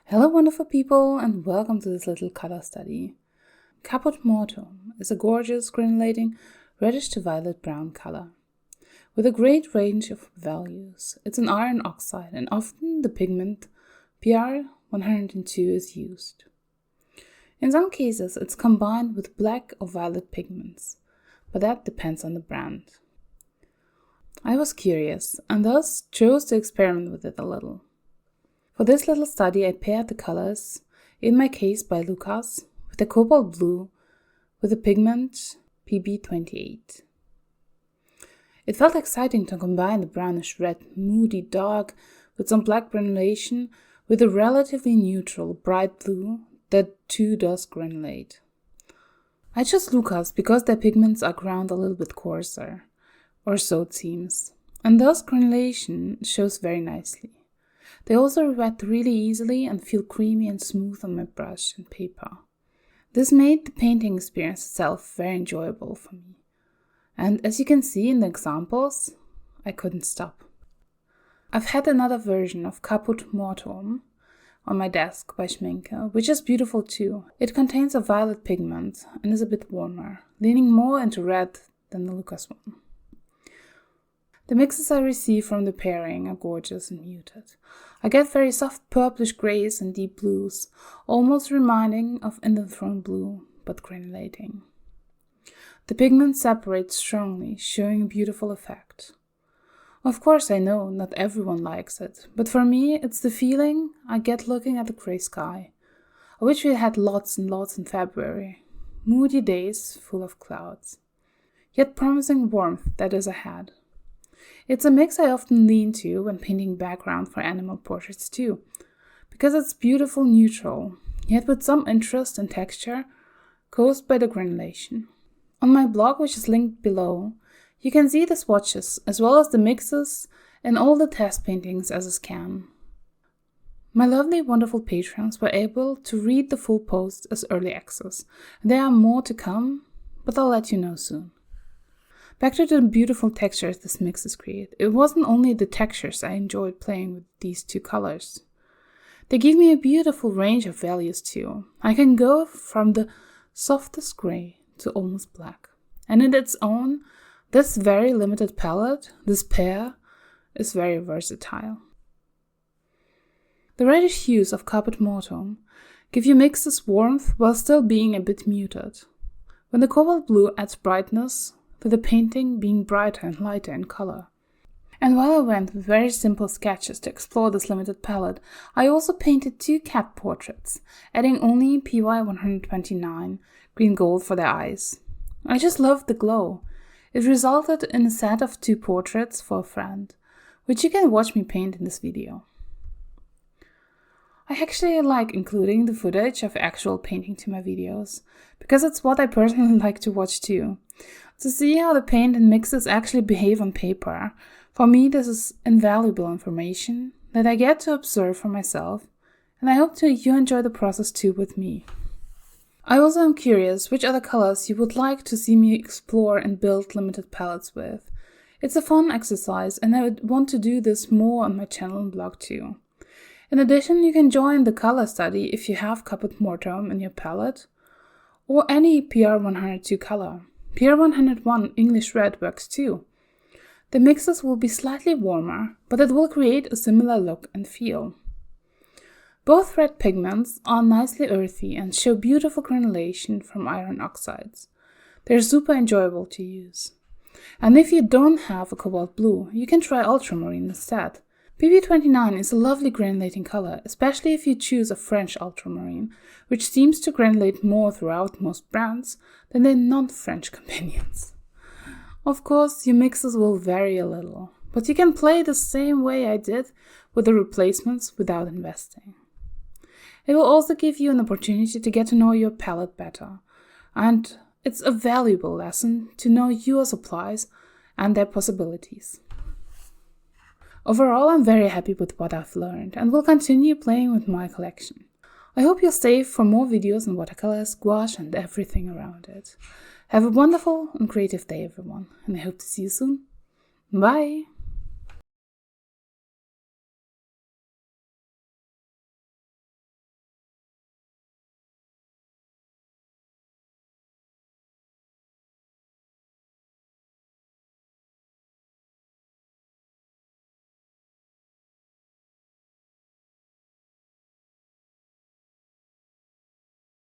Hello wonderful people, and welcome to this little color study. Caput Mortuum is a gorgeous granulating reddish to violet brown color. With a great range of values, it's an iron oxide and often the pigment PR102 is used. In some cases it's combined with black or violet pigments, but that depends on the brand. I was curious and thus chose to experiment with it a little. For this little study I paired the colors, in my case by Lukas, with the cobalt blue with the pigment PB28. It felt exciting to combine the brownish red, moody dark with some black granulation with a relatively neutral, bright blue that too does granulate. I chose Lukas because their pigments are ground a little bit coarser, or so it seems, and thus granulation shows very nicely. They also wet really easily and feel creamy and smooth on my brush and paper. This made the painting experience itself very enjoyable for me. And as you can see in the examples, I couldn't stop. I've had another version of Caput Mortuum on my desk by Schminke, which is beautiful too. It contains a violet pigment and is a bit warmer, leaning more into red than the Lukas one. The mixes I receive from the pairing are gorgeous and muted. I get very soft purplish grays and deep blues, almost reminding of indanthrone blue, but granulating. The pigment separates strongly, showing a beautiful effect. Of course I know not everyone likes it, but for me it's the feeling I get looking at the grey sky. I wish we had lots and lots in February. Moody days full of clouds. Yet promising warmth that is ahead. It's a mix I often lean to when painting background for animal portraits too, because it's beautiful neutral, yet with some interest and texture caused by the granulation. On my blog, which is linked below, you can see the swatches as well as the mixes and all the test paintings as a scan. My lovely wonderful patrons were able to read the full post as early access, and there are more to come, but I'll let you know soon. Back to the beautiful textures this mixes create. It wasn't only the textures I enjoyed playing with these two colors. They give me a beautiful range of values too. I can go from the softest gray to almost black. And in its own, this very limited palette, this pair, is very versatile. The reddish hues of Caput Mortuum give you mixes warmth while still being a bit muted. When the cobalt blue adds brightness, with the painting being brighter and lighter in color. And while I went with very simple sketches to explore this limited palette, I also painted 2 cat portraits, adding only PY129 green gold for their eyes. I just loved the glow. It resulted in a set of 2 portraits for a friend, which you can watch me paint in this video. I actually like including the footage of actual painting to my videos, because it's what I personally like to watch too. To see how the paint and mixes actually behave on paper, for me this is invaluable information that I get to observe for myself, and I hope you enjoy the process too with me. I also am curious which other colors you would like to see me explore and build limited palettes with. It's a fun exercise and I would want to do this more on my channel and blog too. In addition, you can join the color study if you have Caput Mortuum in your palette, or any PR102 color. PR101 English Red works too. The mixes will be slightly warmer, but it will create a similar look and feel. Both red pigments are nicely earthy and show beautiful granulation from iron oxides. They're super enjoyable to use. And if you don't have a cobalt blue, you can try ultramarine instead. PB29 is a lovely granulating color, especially if you choose a French ultramarine, which seems to granulate more throughout most brands than their non-French companions. Of course, your mixes will vary a little, but you can play the same way I did with the replacements without investing. It will also give you an opportunity to get to know your palette better, and it's a valuable lesson to know your supplies and their possibilities. Overall, I'm very happy with what I've learned and will continue playing with my collection. I hope you'll stay for more videos on watercolors, gouache and everything around it. Have a wonderful and creative day everyone, and I hope to see you soon. Bye!